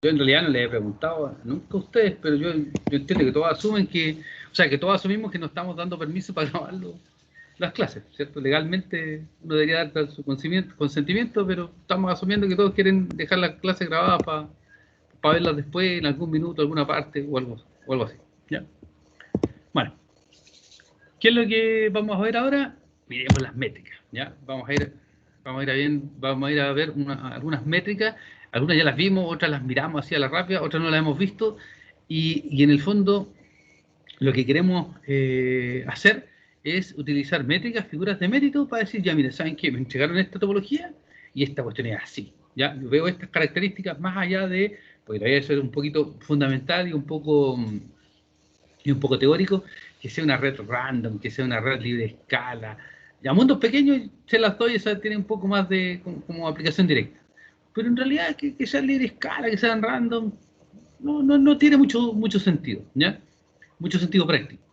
Yo en realidad no les he preguntado nunca a ustedes, pero yo entiendo que todos asumen que, o sea, que todos asumimos que no estamos dando permiso para grabarlo las clases, ¿cierto? Legalmente uno debería dar su consentimiento, pero estamos asumiendo que todos quieren dejar las clases grabadas para verlas después en algún minuto, alguna parte o algo así. ¿Ya? Bueno, ¿qué es lo que vamos a ver ahora? Miremos las métricas. ¿Ya? Vamos a ir a ver algunas métricas. Algunas ya las vimos, otras las miramos así a la rápida, otras no las hemos visto. Y en el fondo lo que queremos hacer es utilizar métricas, figuras de mérito para decir, ya mire, ¿saben qué? Me entregaron esta topología y esta cuestión es así. Ya veo estas características más allá de, porque todavía eso es un poquito fundamental y un poco teórico, que sea una red random, que sea una red libre de escala. Y a mundos pequeños se las doy, esa tiene un poco más de como aplicación directa. Pero en realidad que sea libre de escala, que sean random, no tiene mucho sentido, ¿ya? Mucho sentido práctico.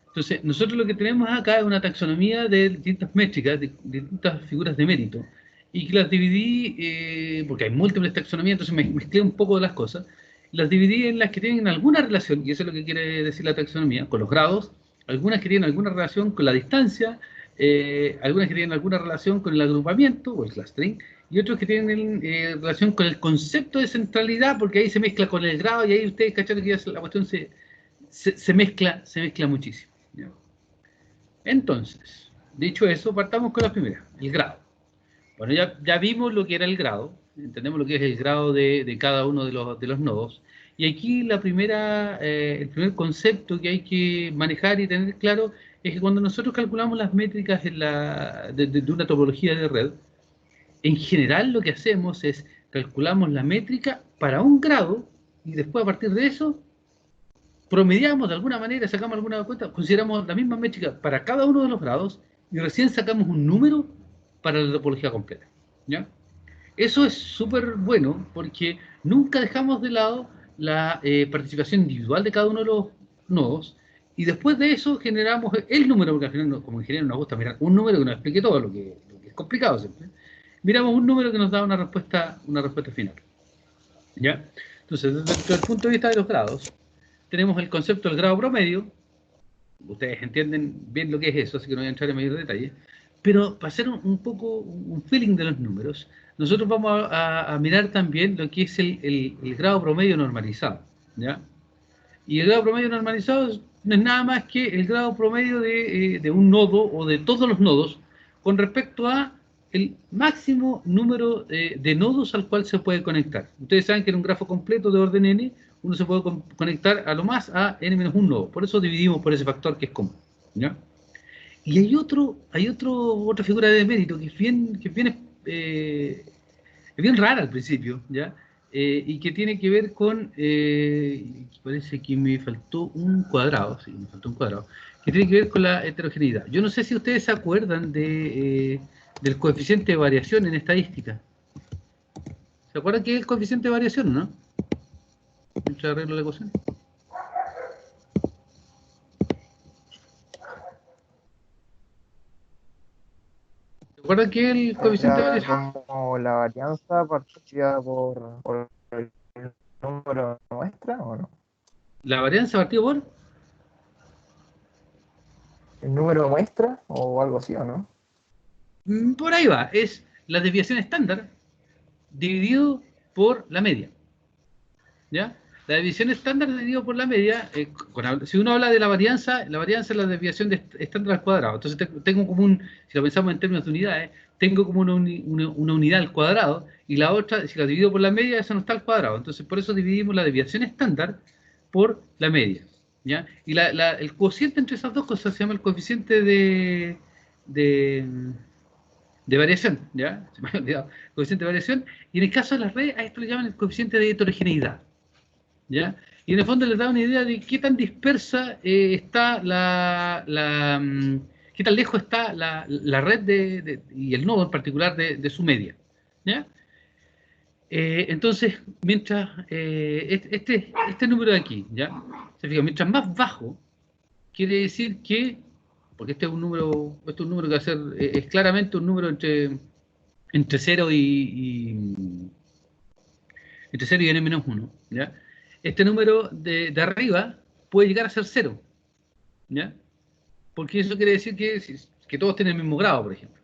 Entonces, nosotros lo que tenemos acá es una taxonomía de distintas métricas, de distintas figuras de mérito, y que las dividí, porque hay múltiples taxonomías, entonces mezclé un poco de las cosas, las dividí en las que tienen alguna relación, y eso es lo que quiere decir la taxonomía, con los grados, algunas que tienen alguna relación con la distancia, algunas que tienen alguna relación con el agrupamiento o el clustering, y otros que tienen relación con el concepto de centralidad, porque ahí se mezcla con el grado, y ahí ustedes cacharon que ya la cuestión se mezcla muchísimo. ¿Ya? Entonces, dicho eso, partamos con la primera, el grado. Bueno, ya vimos lo que era el grado, entendemos lo que es el grado de cada uno de los nodos, y aquí el primer concepto que hay que manejar y tener claro es que cuando nosotros calculamos las métricas de una topología de red, en general lo que hacemos es calculamos la métrica para un grado y después a partir de eso promediamos de alguna manera, sacamos alguna cuenta, consideramos la misma métrica para cada uno de los grados y recién sacamos un número para la topología completa. ¿Ya? Eso es súper bueno porque nunca dejamos de lado la participación individual de cada uno de los nodos y después de eso generamos el número, porque al final como ingeniero nos gusta mirar un número que nos explique todo, lo que es complicado siempre. Miramos un número que nos da una respuesta final. ¿Ya? Entonces, desde el punto de vista de los grados, tenemos el concepto del grado promedio. Ustedes entienden bien lo que es eso, así que no voy a entrar en mayor detalle. Pero para hacer un poco un feeling de los números, nosotros vamos a mirar también lo que es el grado promedio normalizado. ¿Ya? Y el grado promedio normalizado no es nada más que el grado promedio de un nodo o de todos los nodos con respecto a el máximo número de nodos al cual se puede conectar. Ustedes saben que en un grafo completo de orden n, uno se puede conectar a lo más a n-1 nodo. Por eso dividimos por ese factor que es común. ¿Ya? Y otra figura de mérito es bien rara al principio, ¿ya? Y que tiene que ver con, parece que me faltó un cuadrado, sí, me faltó un cuadrado, que tiene que ver con la heterogeneidad. Yo no sé si ustedes se acuerdan del coeficiente de variación en estadística. ¿Se acuerdan qué es el coeficiente de variación, no? Mientras arreglo la ecuación. ¿Se acuerdan qué es el coeficiente de Era variación? como la varianza partida por el número de muestra, ¿o no? La varianza partida por ¿El número de muestra o algo así, o no? por ahí va, es la desviación estándar dividido por la media. ¿Ya? La desviación estándar dividido por la media, si uno habla de la varianza es la desviación estándar al cuadrado. Entonces tengo como si lo pensamos en términos de unidades, tengo como una unidad al cuadrado y la otra, si la divido por la media, eso no está al cuadrado. Entonces por eso dividimos la desviación estándar por la media. ¿Ya? Y el cociente entre esas dos cosas se llama el coeficiente de, de variación, ¿ya? Se me había olvidado. Coeficiente de variación. Y en el caso de las redes, a esto le llaman el coeficiente de heterogeneidad. ¿Ya? Y en el fondo les da una idea de qué tan dispersa está qué tan lejos está la red y el nodo en particular de su media. ¿Ya? Entonces, mientras este número de aquí, ¿ya? Se fija, mientras más bajo, quiere decir que, porque este es un número que va a ser, es claramente un número entre 0 entre 0 y n-1, ¿ya? Este número de arriba puede llegar a ser 0, ¿ya? Porque eso quiere decir que todos tienen el mismo grado, por ejemplo.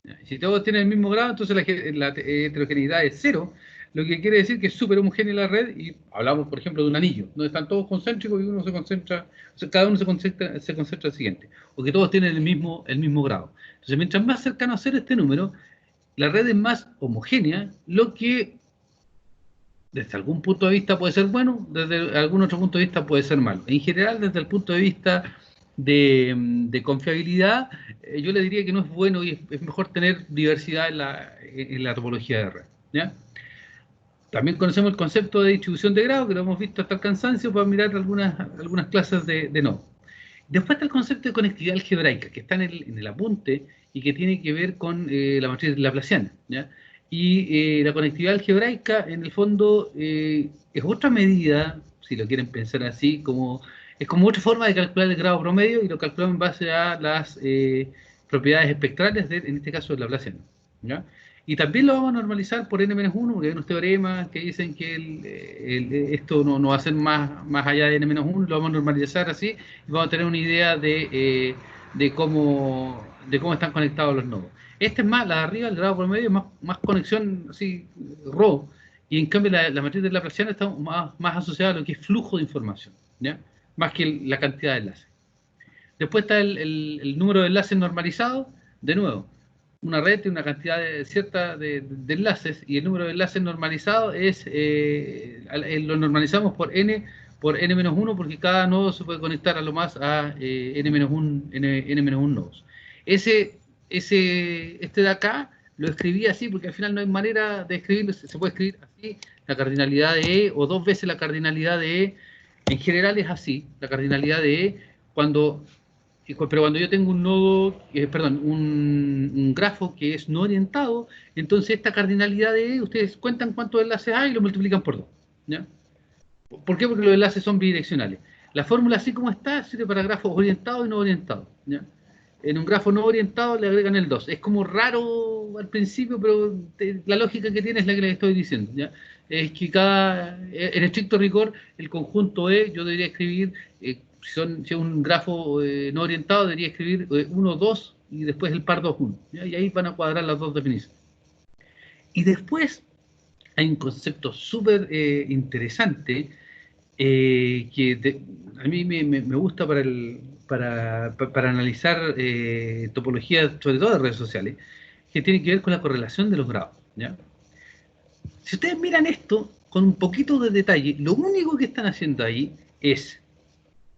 ¿Ya? Si todos tienen el mismo grado, entonces la heterogeneidad es 0, lo que quiere decir que es súper homogénea la red, y hablamos, por ejemplo, de un anillo, donde están todos concéntricos y uno se concentra, o sea, cada uno se concentra al siguiente, o que todos tienen el mismo grado. Entonces, mientras más cercano a 0 este número, la red es más homogénea, lo que desde algún punto de vista puede ser bueno, desde algún otro punto de vista puede ser malo. En general, desde el punto de vista de confiabilidad, yo le diría que no es bueno y es mejor tener diversidad en la topología de red, ¿ya? También conocemos el concepto de distribución de grado, que lo hemos visto hasta el cansancio para mirar algunas clases de nodo. Después está el concepto de conectividad algebraica, que está en el apunte y que tiene que ver con la matriz laplaciana, ¿ya? Y la conectividad algebraica, en el fondo, es otra medida, si lo quieren pensar así, es como otra forma de calcular el grado promedio, y lo calculamos en base a las propiedades espectrales, en este caso, del laplaciano, ¿ya? Y también lo vamos a normalizar por n-1, porque hay unos teoremas que dicen que esto no va a ser más allá de n-1, lo vamos a normalizar así, y vamos a tener una idea de cómo están conectados los nodos. Este es más, la de arriba, el grado promedio, es más conexión así, raw, y en cambio la matriz de Laplaciana está más asociada a lo que es flujo de información, ¿ya? Más que la cantidad de enlaces. Después está el número de enlaces normalizados, de nuevo, una red tiene una cantidad cierta de enlaces, y el número de enlaces normalizados lo normalizamos por n-1, porque cada nodo se puede conectar a lo más a n-1 nodos. Este de acá lo escribí así porque al final no hay manera de escribirlo, se puede escribir así, la cardinalidad de E, o 2 veces la cardinalidad de E. En general es así, la cardinalidad de E, pero cuando yo tengo un nodo, un grafo que es no orientado, entonces esta cardinalidad de E, ustedes cuentan cuántos enlaces hay y lo multiplican por 2, ¿ya? ¿Por qué? Porque los enlaces son bidireccionales. La fórmula así como está sirve para grafos orientados y no orientados, ¿ya? En un grafo no orientado le agregan el 2. Es como raro al principio, pero la lógica que tiene es la que les estoy diciendo, ¿ya? Es que en estricto rigor, el conjunto E, yo debería escribir, si es un grafo no orientado, debería escribir 1, 2, y después el par 2, 1, ¿ya? Y ahí van a cuadrar las dos definiciones. Y después hay un concepto súper interesante, a mí me gusta para analizar topologías, sobre todo de redes sociales, que tiene que ver con la correlación de los grados, ¿ya? Si ustedes miran esto con un poquito de detalle, lo único que están haciendo ahí es,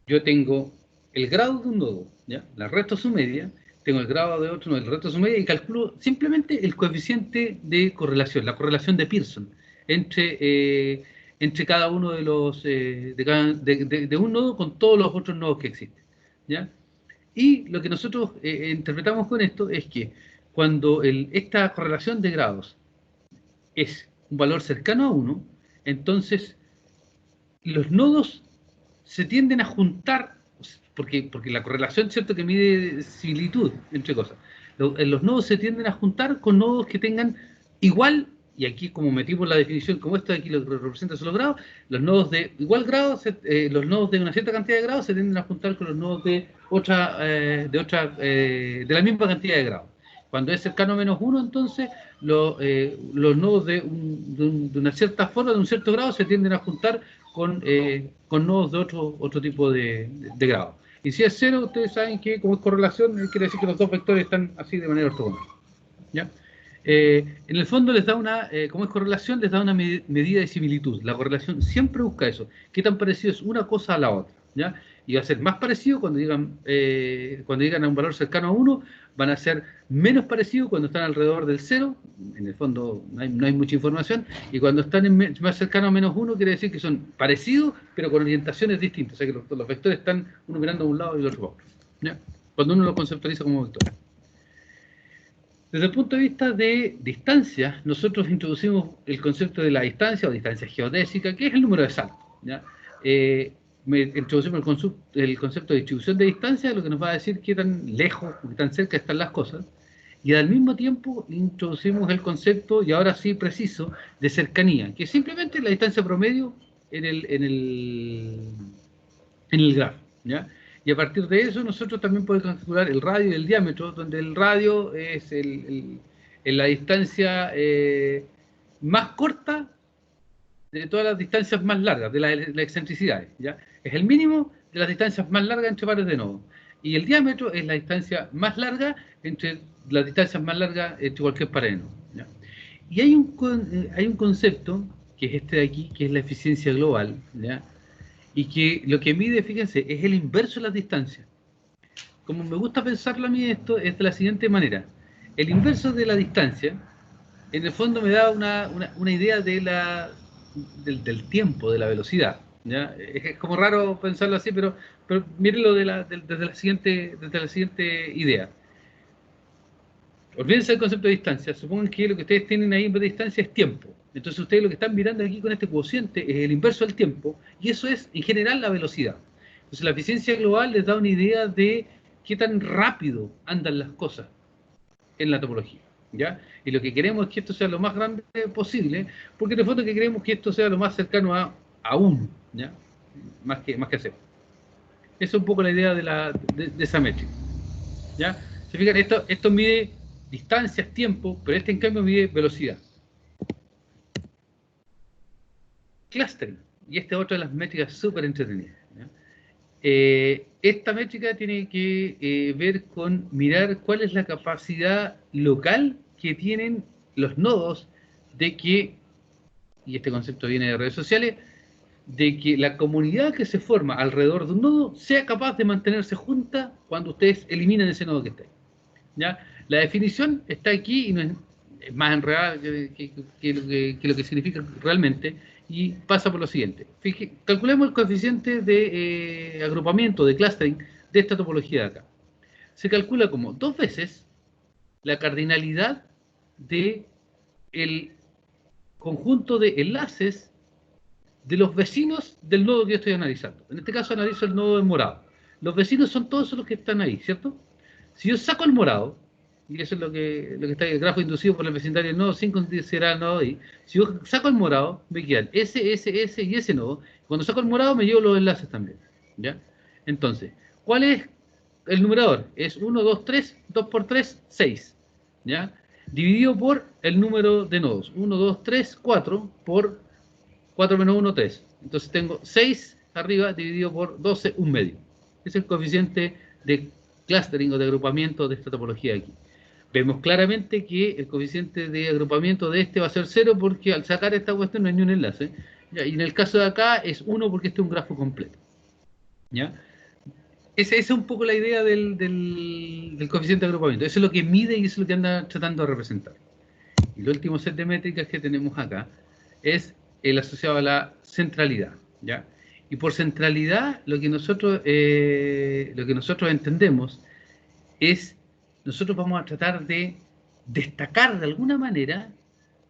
yo tengo el grado de un nodo, ¿ya? La resto su media, tengo el grado de otro, no, el resto su media, y calculo simplemente el coeficiente de correlación, la correlación de Pearson entre cada uno de los de un nodo con todos los otros nodos que existen, ¿ya? Y lo que nosotros interpretamos con esto es que cuando esta correlación de grados es un valor cercano a 1, entonces los nodos se tienden a juntar, porque la correlación, ¿cierto?, que mide similitud entre cosas. Los nodos se tienden a juntar con nodos que tengan igual, y aquí como metimos la definición, como esto aquí lo representa solo grados, los nodos de igual grado, los nodos de una cierta cantidad de grados se tienden a juntar con los nodos de la misma cantidad de grados. Cuando es cercano a -1, entonces los nodos de una cierta forma, de un cierto grado, se tienden a juntar con nodos de otro tipo de grado. Y si es 0, ustedes saben que como es correlación, quiere decir que los dos vectores están así de manera ortogonal, ¿ya? En el fondo les da como es correlación, les da una medida de similitud. La correlación siempre busca eso. ¿Qué tan parecido es una cosa a la otra? ¿Ya? Y va a ser más parecido cuando llegan a un valor cercano a 1, van a ser menos parecidos cuando están alrededor del 0, en el fondo no hay mucha información, y cuando están más cercanos a -1 quiere decir que son parecidos, pero con orientaciones distintas, o sea que los vectores están uno mirando a un lado y el otro a otro, ¿ya? Cuando uno lo conceptualiza como vector. Desde el punto de vista de distancia, nosotros introducimos el concepto de la distancia o distancia geodésica, que es el número de saltos, ¿ya? Introducimos el concepto de distribución de distancia, lo que nos va a decir qué tan lejos, qué tan cerca están las cosas. Y al mismo tiempo introducimos el concepto, y ahora sí preciso, de cercanía, que es simplemente la distancia promedio en el grafo, ¿ya? Y a partir de eso nosotros también podemos calcular el radio y el diámetro, donde el radio es la distancia más corta de todas las distancias más largas, de las excentricidades, ¿ya? Es el mínimo de las distancias más largas entre pares de nodos. Y el diámetro es la distancia más larga entre las distancias más largas entre cualquier par de nodos, ¿ya? Y hay un concepto, que es este de aquí, que es la eficiencia global, ¿ya? Y que lo que mide, fíjense, es el inverso de las distancias. Como me gusta pensarlo a mí, esto es de la siguiente manera. El inverso de la distancia, en el fondo me da una idea del tiempo, de la velocidad, ¿ya? Es como raro pensarlo así, pero mírenlo desde la siguiente idea. Olvídense del concepto de distancia. Supongan que lo que ustedes tienen ahí en vez de distancia es tiempo. Entonces ustedes lo que están mirando aquí con este cociente es el inverso del tiempo, y eso es, en general, la velocidad. Entonces la eficiencia global les da una idea de qué tan rápido andan las cosas en la topología, ¿ya? Y lo que queremos es que esto sea lo más grande posible, porque en el fondo que queremos que esto sea lo más cercano a 1, ¿ya? Más que a 0. Esa es un poco la idea de esa métrica, ¿ya? Se fijan, esto mide distancias, tiempo, pero este en cambio mide velocidad. Clustering, y esta es otra de las métricas súper entretenidas, ¿ya? Esta métrica tiene que ver con mirar cuál es la capacidad local que tienen los nodos de que, y este concepto viene de redes sociales, de que la comunidad que se forma alrededor de un nodo sea capaz de mantenerse junta cuando ustedes eliminen ese nodo que está ahí, ¿ya? La definición está aquí y no es más enredada que lo que significa realmente, y pasa por lo siguiente. Calculemos el coeficiente de agrupamiento, de clustering, de esta topología de acá. Se calcula como 2 veces la cardinalidad de el conjunto de enlaces de los vecinos del nodo que yo estoy analizando. En este caso analizo el nodo en morado. Los vecinos son todos los que están ahí, ¿cierto? Si yo saco el morado, y eso es lo que está en el grafo inducido por el vecindario del nodo, sin considerar el nodo I, si yo saco el morado, me quedan ese y ese nodo. Cuando saco el morado me llevo los enlaces también, ¿ya? Entonces, ¿cuál es el numerador? Es 1, 2, 3, 2 por 3, 6, ¿ya? Dividido por el número de nodos. 1, 2, 3, 4 por 4 menos 1, 3. Entonces tengo 6 arriba dividido por 12, un medio. Es el coeficiente de clustering o de agrupamiento de esta topología aquí. Vemos claramente que el coeficiente de agrupamiento de este va a ser 0 porque al sacar esta cuestión no hay ni un enlace. ¿Ya? Y en el caso de acá es 1 porque este es un grafo completo, ¿ya? Esa es un poco la idea del coeficiente de agrupamiento. Eso es lo que mide y eso es lo que anda tratando de representar. Y el último set de métricas que tenemos acá es el asociado a la centralidad, ¿ya? Y por centralidad lo que nosotros entendemos es, nosotros vamos a tratar de destacar de alguna manera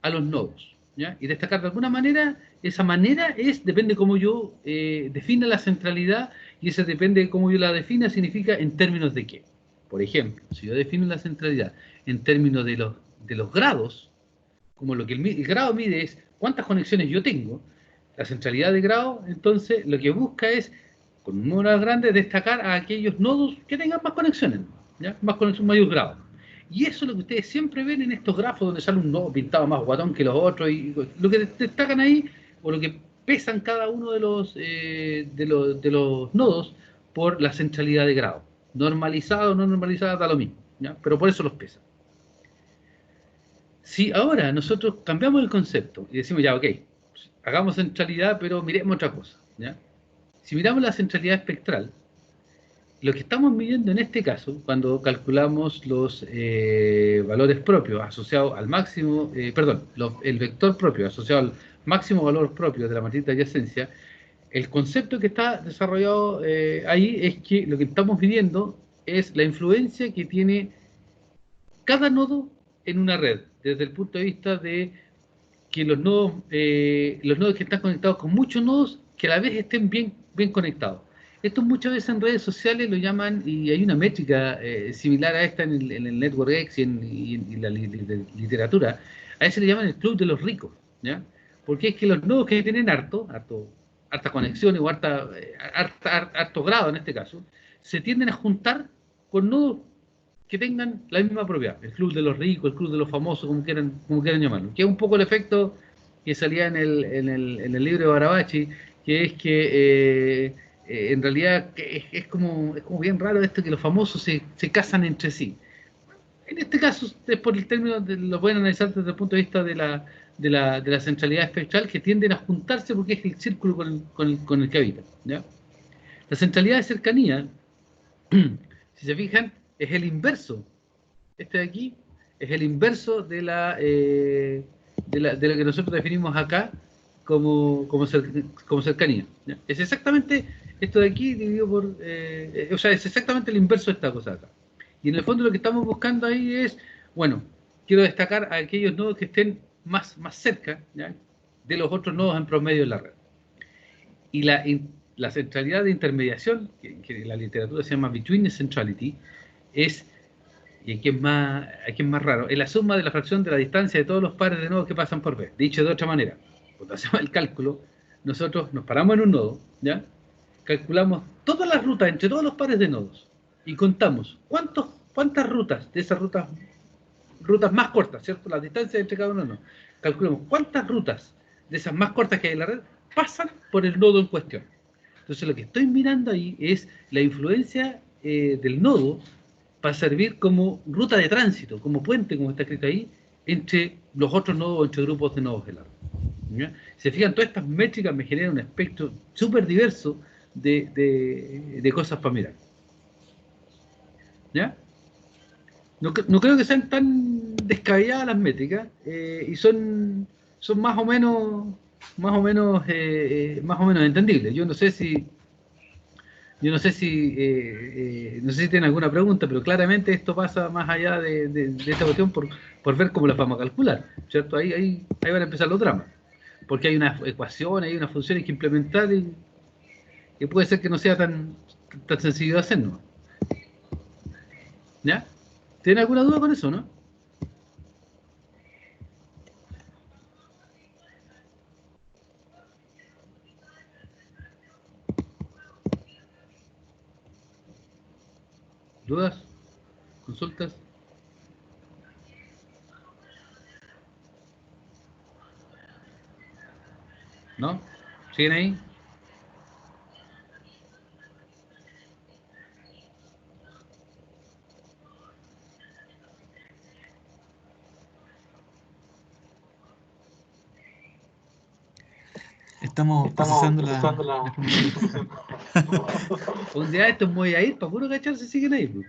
a los nodos, ¿ya? Y destacar de alguna manera, esa manera depende cómo yo defina la centralidad, y eso depende de cómo yo la defina, significa en términos de qué. Por ejemplo, si yo defino la centralidad en términos de los grados, como lo que el grado mide es cuántas conexiones yo tengo, la centralidad de grado, entonces lo que busca es, con un número grande, destacar a aquellos nodos que tengan más conexiones, ¿ya? Más conexiones, mayor grado. Y eso es lo que ustedes siempre ven en estos grafos donde sale un nodo pintado más guatón que los otros, y lo que destacan ahí, o lo que pesan cada uno de los nodos por la centralidad de grado. Normalizado o no normalizado da lo mismo, ¿ya? Pero por eso los pesan. Si ahora nosotros cambiamos el concepto y decimos, ya, ok, hagamos centralidad, pero miremos otra cosa, ¿ya? Si miramos la centralidad espectral, lo que estamos midiendo en este caso, cuando calculamos los valores propios asociados al máximo, el vector propio asociado al máximo valor propio de la matriz de adyacencia, el concepto que está desarrollado ahí es que lo que estamos midiendo es la influencia que tiene cada nodo en una red, desde el punto de vista de que los nodos que están conectados con muchos nodos, que a la vez estén bien conectados. Esto muchas veces en redes sociales lo llaman, y hay una métrica similar a esta en el Network X y en la literatura, a eso le llaman el club de los ricos, ¿ya? Porque es que los nodos que tienen harta conexión o harto grado en este caso, se tienden a juntar con nodos que tengan la misma propiedad, el club de los ricos, el club de los famosos, como quieran llamarlo, que es un poco el efecto que salía en el libro de Barabachi, que es que en realidad es como bien raro esto que los famosos se casan entre sí. En este caso, es por el término, lo pueden analizar desde el punto de vista de la centralidad espectral, que tienden a juntarse porque es el círculo con el que habitan, ¿ya? La centralidad de cercanía, si se fijan, es el inverso. Este de aquí es el inverso de lo que nosotros definimos acá como cercanía, ¿ya? Es exactamente esto de aquí dividido o sea, es exactamente el inverso de esta cosa de acá. Y en el fondo lo que estamos buscando ahí es, bueno, quiero destacar a aquellos nodos que estén más cerca, ¿ya?, de los otros nodos en promedio de la red. Y la centralidad de intermediación, que en la literatura se llama between centrality, es, y aquí es más raro, es la suma de la fracción de la distancia de todos los pares de nodos que pasan por B. Dicho de otra manera, cuando hacemos el cálculo, nosotros nos paramos en un nodo, ¿ya?, calculamos todas las rutas entre todos los pares de nodos y contamos cuántas rutas de esas rutas más cortas, ¿cierto? Las distancias entre cada uno de nosotros. Calculamos cuántas rutas de esas más cortas que hay en la red pasan por el nodo en cuestión. Entonces lo que estoy mirando ahí es la influencia del nodo para servir como ruta de tránsito, como puente, como está escrito ahí, entre los otros nodos o entre grupos de nodos de la red, ¿ya? Si se fijan, todas estas métricas me generan un espectro súper diverso de cosas para mirar, ¿ya? No creo que sean tan descabelladas las métricas, y son más o menos entendibles. No sé si tienen alguna pregunta, pero claramente esto pasa más allá de esta cuestión por ver cómo la vamos a calcular, ¿cierto? Ahí van a empezar los dramas, porque hay unas ecuaciones, hay unas funciones que implementar y puede ser que no sea tan sencillo de hacer, ¿no? ¿Ya? ¿Tienen alguna duda con eso, no? ¿Dudas? ¿Consultas? ¿No? ¿Siguen ahí? Estamos procesando la información. Un día estos me voy a ir para puro cachar si siguen ahí, pues.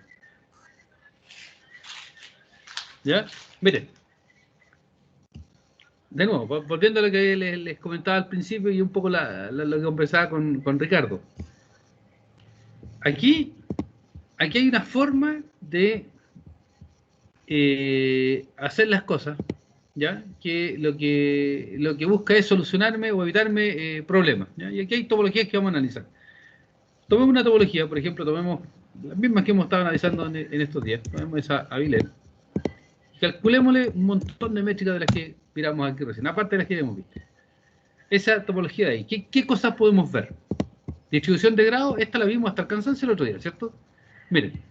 ¿Ya? Miren, de nuevo, volviendo a lo que les comentaba al principio y un poco lo que conversaba con Ricardo. Aquí hay una forma de hacer las cosas, ¿ya? Que lo que busca es solucionarme o evitarme problemas, ¿ya? Y aquí hay topologías que vamos a analizar. Tomemos una topología, por ejemplo, tomemos las mismas que hemos estado analizando en estos días. Tomemos esa Avilet. Calculémosle un montón de métricas de las que miramos aquí recién, aparte de las que hemos visto. Esa topología de ahí, ¿qué cosas podemos ver? Distribución de grado, esta la vimos hasta el cansancio el otro día, ¿cierto? Miren,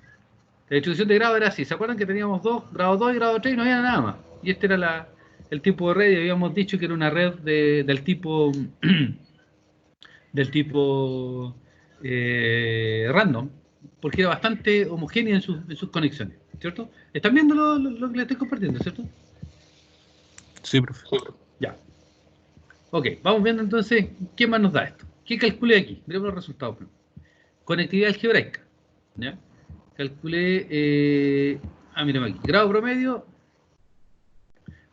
la distribución de grado era así. ¿Se acuerdan que teníamos grado 2 y grado 3 y no había nada más? Y este era el tipo de red, y habíamos dicho que era una red del tipo random, porque era bastante homogénea en sus conexiones, ¿cierto? ¿Están viendo lo que les estoy compartiendo, cierto? Sí, profe. Ya. Ok, vamos viendo entonces qué más nos da esto. ¿Qué calculé aquí? Miremos los resultados. Conectividad algebraica, ¿ya? Calculé, mírame aquí, grado promedio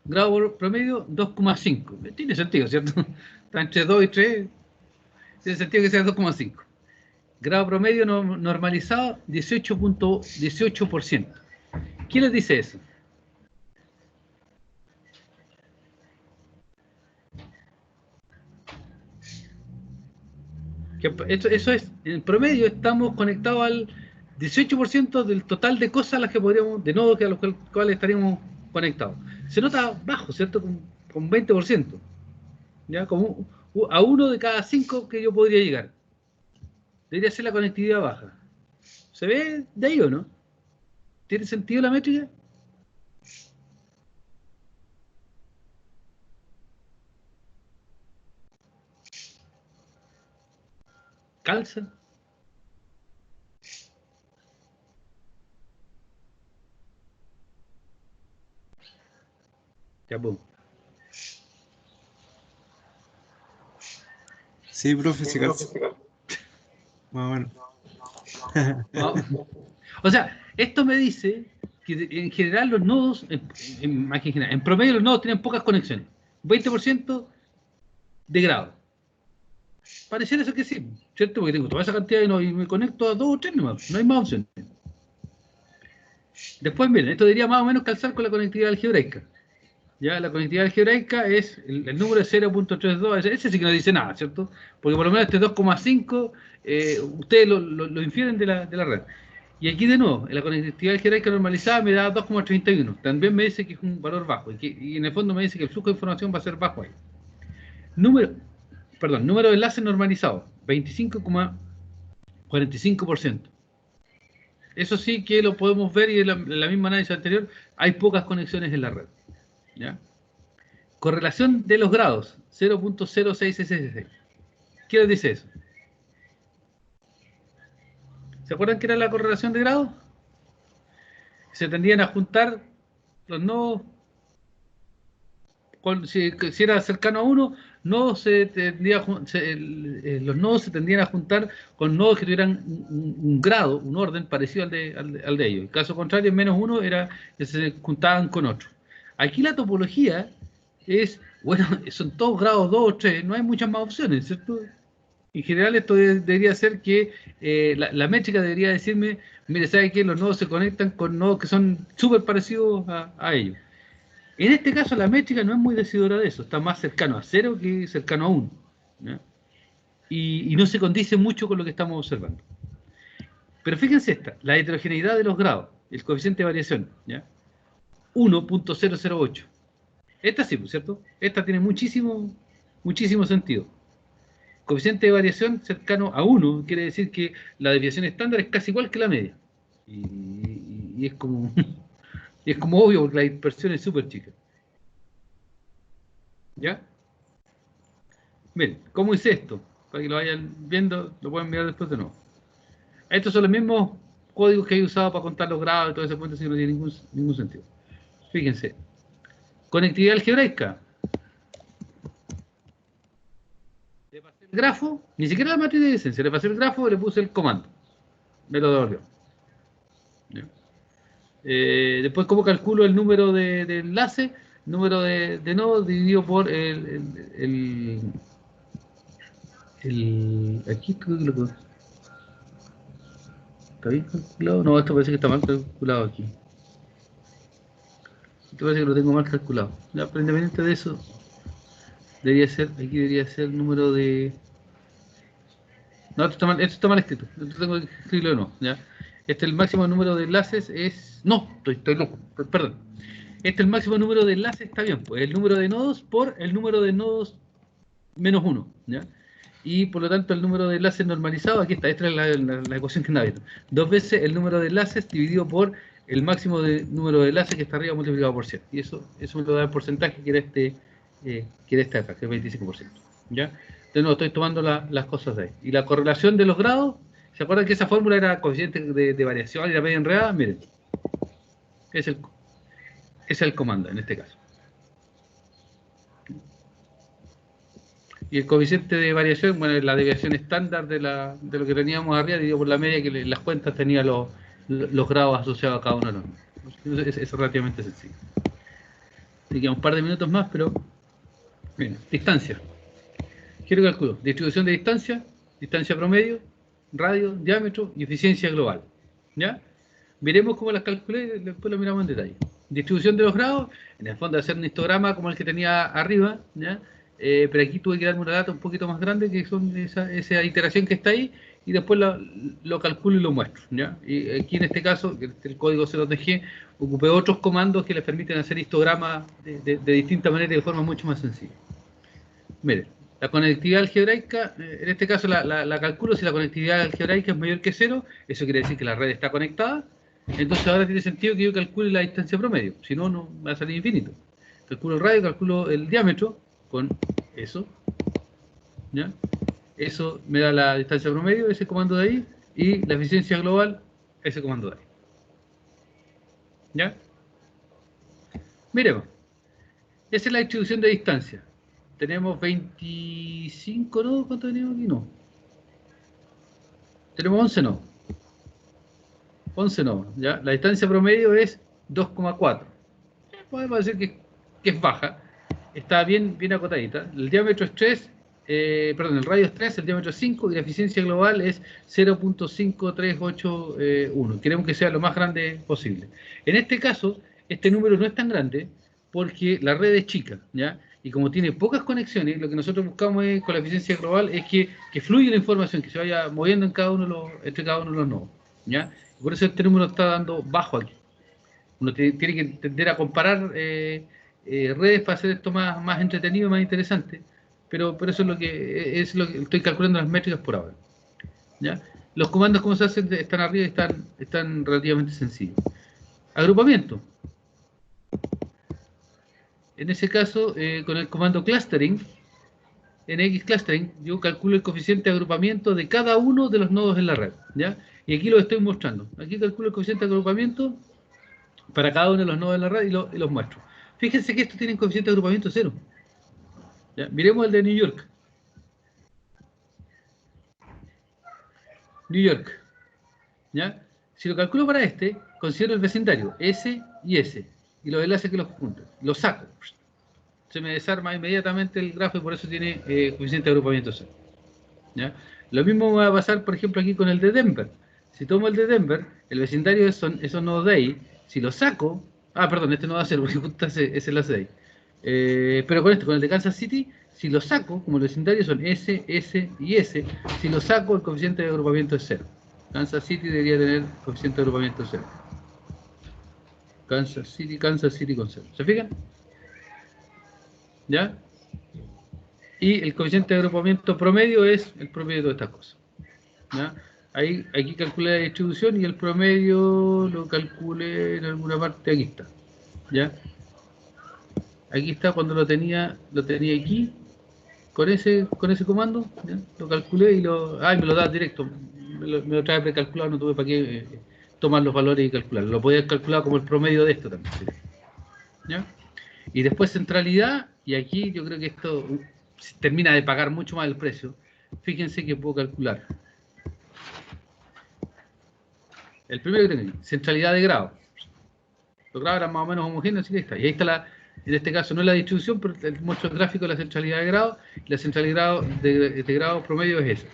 2,5. Tiene sentido, ¿cierto? Está entre 2 y 3, tiene sentido que sea 2,5. Grado promedio normalizado 18.18%. ¿Quién les dice eso? Que eso es, en promedio estamos conectados al 18% del total de cosas a las que podríamos, de nodos a los cuales estaríamos conectados. Se nota bajo, ¿cierto? Con 20%. ¿Ya? Como a 1 de cada 5 que yo podría llegar. Debería ser la conectividad baja. ¿Se ve de ahí o no? ¿Tiene sentido la métrica? ¿Calza? Ya, pues. Sí, profe, sí, calza. Más o menos. No. O sea, esto me dice que en general los nodos, más que en general, en promedio los nodos tienen pocas conexiones. 20% de grado. Pareciera ser que sí, ¿cierto? Porque tengo toda esa cantidad y me conecto a 2 o 3 nomás, no hay más opciones. Después, miren, esto debería más o menos calzar con la conectividad algebraica. Ya, la conectividad algebraica es el número es 0.32, ese sí que no dice nada, ¿cierto? Porque por lo menos este 2,5 ustedes lo infieren de la red. Y aquí de nuevo, en la conectividad algebraica normalizada me da 2,31. También me dice que es un valor bajo y en el fondo me dice que el flujo de información va a ser bajo ahí. Número de enlaces normalizados, 25,45%. Eso sí que lo podemos ver y en la misma análisis anterior hay pocas conexiones en la red. ¿Ya? Correlación de los grados, 0.06 SSC. ¿Qué les dice eso? ¿Se acuerdan qué era la correlación de grados? Se tendían a juntar los nodos, si era cercano a uno, los nodos se tendían a juntar con nodos que tuvieran un grado, un orden parecido al de ellos. El caso contrario, en menos uno, era que se juntaban con otro. Aquí la topología es, bueno, son todos grados 2 o 3, no hay muchas más opciones, ¿cierto? En general esto debería ser que la métrica debería decirme, mire, ¿sabe qué? Los nodos se conectan con nodos que son súper parecidos a ellos. En este caso la métrica no es muy decidora de eso, está más cercano a 0 que cercano a 1. ¿Ya? Y no se condice mucho con lo que estamos observando. Pero fíjense esta, la heterogeneidad de los grados, el coeficiente de variación, ¿ya? 1.008. Esta sí, ¿cierto? Esta tiene muchísimo sentido. Coeficiente de variación cercano a 1 quiere decir que la desviación estándar es casi igual que la media. Y es como es como obvio porque la dispersión es súper chica. ¿Ya? Miren, ¿cómo hice esto? Para que lo vayan viendo, lo pueden mirar después de nuevo. Estos son los mismos códigos que he usado para contar los grados y todo ese cuento, así que no tiene ningún sentido. Fíjense. Conectividad algebraica. Le pasé el grafo, ni siquiera la matriz de licencia, le pasé el grafo y le puse el comando. Me lo devolvió. Después, ¿cómo calculo el número de enlace? Número de nodos dividido por aquí ¿está bien calculado? No, esto parece que está mal calculado aquí. Esto parece que lo tengo mal calculado. Ya, pero independiente de eso, aquí debería ser el número de... No, esto está mal escrito. Esto tengo que escribirlo de nuevo, ¿ya? El máximo número de enlaces es... No, estoy loco, perdón. El máximo número de enlaces está bien, pues el número de nodos por el número de nodos menos 1, ¿ya? Y por lo tanto el número de enlaces normalizado, aquí está, esta es la ecuación que está viendo. 2 veces el número de enlaces dividido por el máximo número de enlaces que está arriba multiplicado por 100. Y eso me lo da el porcentaje que era este acá, que es 25%. ¿Ya? De nuevo, estoy tomando las cosas de ahí. Y la correlación de los grados, ¿se acuerdan que esa fórmula era coeficiente de variación y la media enredada? Miren, es el comando en este caso. Y el coeficiente de variación, bueno, es la desviación estándar de lo que teníamos arriba, dividido por la media, que las cuentas tenía los grados asociados a cada uno de los números. Es relativamente sencillo. Así que un par de minutos más, pero... Bien, distancia. ¿Qué lo calculo? Distribución de distancia promedio, radio, diámetro y eficiencia global. ¿Ya? Veremos cómo las calculé y después lo miramos en detalle. Distribución de los grados, en el fondo hacer un histograma como el que tenía arriba, ¿ya? pero aquí tuve que darme una data un poquito más grande, que son esa iteración que está ahí, y después lo calculo y lo muestro, ¿ya? Y aquí en este caso, el código 0TG, ocupé otros comandos que les permiten hacer histogramas de distintas maneras y de forma mucho más sencilla. Miren, la conectividad algebraica, en este caso la calculo si la conectividad algebraica es mayor que 0, eso quiere decir que la red está conectada, entonces ahora tiene sentido que yo calcule la distancia promedio, si no, no va a salir infinito. Calculo el radio, calculo el diámetro con eso, ¿ya? Eso me da la distancia promedio, ese comando de ahí, y la eficiencia global, ese comando de ahí. ¿Ya? Miremos. Esa es la distribución de distancia. Tenemos 25 nodos, ¿cuánto tenemos aquí? No. Tenemos 11 nodos. 11 nodos, ¿ya? La distancia promedio es 2,4. Podemos decir que es baja. Está bien acotadita. El diámetro es 3, el radio es 3, el diámetro es 5 y la eficiencia global es 0.5381. Queremos que sea lo más grande posible. En este caso, este número no es tan grande porque la red es chica, ¿ya? Y como tiene pocas conexiones, lo que nosotros buscamos con la eficiencia global es que fluya la información, que se vaya moviendo entre cada uno de los nodos, ¿ya? Y por eso este número está dando bajo aquí. Uno tiene que tender a comparar redes para hacer esto más entretenido, más interesante, pero eso es lo que estoy calculando las métricas por ahora, ¿ya? Los comandos, como se hacen, están arriba y están relativamente sencillos. Agrupamiento. En ese caso, con el comando clustering, NX clustering, yo calculo el coeficiente de agrupamiento de cada uno de los nodos en la red, ¿ya? Y aquí lo estoy mostrando. Aquí calculo el coeficiente de agrupamiento para cada uno de los nodos de la red y los muestro. Fíjense que estos tienen coeficiente de agrupamiento 0. ¿Ya? Miremos el de New York. New York. ¿Ya? Si lo calculo para este, considero el vecindario S y S. Y los enlaces que los juntan. Los saco. Se me desarma inmediatamente el grafo y por eso tiene coeficiente de agrupamiento 0. ¿Ya? Lo mismo va a pasar, por ejemplo, aquí con el de Denver. Si tomo el de Denver, el vecindario son esos nodos de ahí. Si lo saco... perdón, este no va a ser, porque justo ese enlace de ahí. Pero con el de Kansas City, si lo saco, como el vecindario son S, S y S, si lo saco, el coeficiente de agrupamiento es 0. Kansas City debería tener coeficiente de agrupamiento 0. Kansas City con 0. ¿Se fijan? ¿Ya? Y el coeficiente de agrupamiento promedio es el promedio de todas estas cosas. ¿Ya? Aquí calculé la distribución y el promedio lo calculé en alguna parte, aquí está. ¿Ya? Aquí está cuando lo tenía aquí, con ese comando, ¿ya? Lo calculé y me lo da directo. Me lo trae precalculado, no tuve para qué tomar los valores y calcular. Lo podía calcular como el promedio de esto también. ¿Ya? Y después centralidad, y aquí yo creo que esto termina de pagar mucho más el precio. Fíjense que puedo calcular. El primero que tengo, centralidad de grado. Los grados eran más o menos homogéneos, así que está. Y ahí está en este caso no es la distribución, pero muestro el gráfico de la centralidad de grado. La centralidad de grado promedio es esa.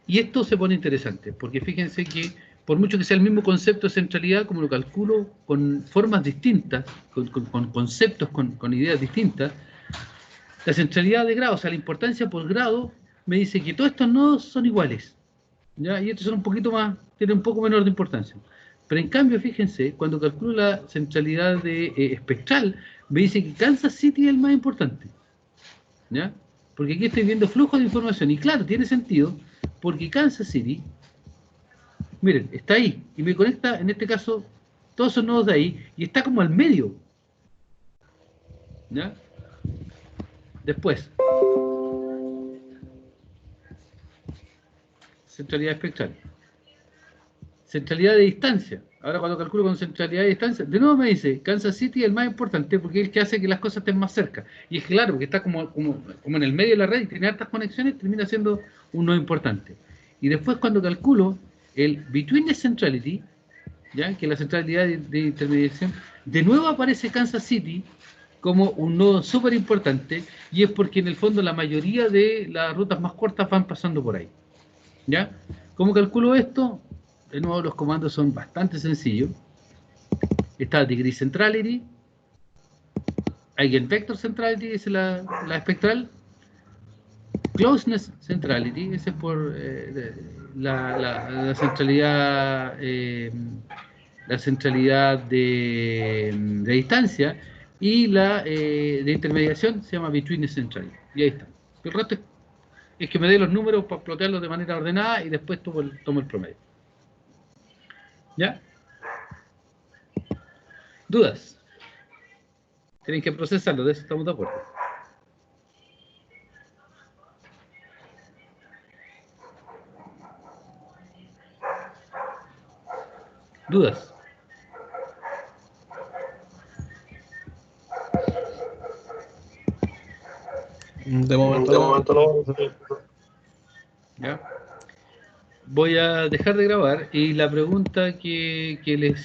Y esto se pone interesante, porque fíjense que por mucho que sea el mismo concepto de centralidad, como lo calculo con formas distintas, con conceptos, con ideas distintas, la centralidad de grado, o sea, la importancia por grado, me dice que todos estos nodos son iguales, ¿ya? Y estos son un poquito más, tienen un poco menor de importancia. Pero en cambio, fíjense, cuando calculo la centralidad espectral, me dice que Kansas City es el más importante, ¿ya? Porque aquí estoy viendo flujos de información, y claro, tiene sentido, porque Kansas City, miren, está ahí, y me conecta, en este caso, todos esos nodos de ahí, y está como al medio, ¿ya? Después, centralidad espectral. Centralidad de distancia. Ahora cuando calculo con centralidad de distancia, de nuevo me dice, Kansas City es el más importante porque es el que hace que las cosas estén más cerca. Y es claro, porque está como en el medio de la red y tiene hartas conexiones, termina siendo un nodo importante. Y después cuando calculo el Betweenness Centrality, ¿ya? Que es la centralidad de intermediación, de nuevo aparece Kansas City como un nodo súper importante, y es porque en el fondo la mayoría de las rutas más cortas van pasando por ahí. ¿Ya? ¿Cómo calculo esto? De nuevo los comandos son bastante sencillos. Está Degree Centrality, Eigenvector Centrality, es la espectral, Closeness Centrality, ese es por la centralidad de distancia, y la de intermediación se llama Betweenness Centrality. Y ahí está. El resto es que me dé los números para plotearlos de manera ordenada y después tomo el promedio. ¿Ya? ¿Dudas? Tienen que procesarlo, de eso estamos de acuerdo. ¿Dudas? De momento no. ¿Ya? Voy a dejar de grabar y la pregunta que les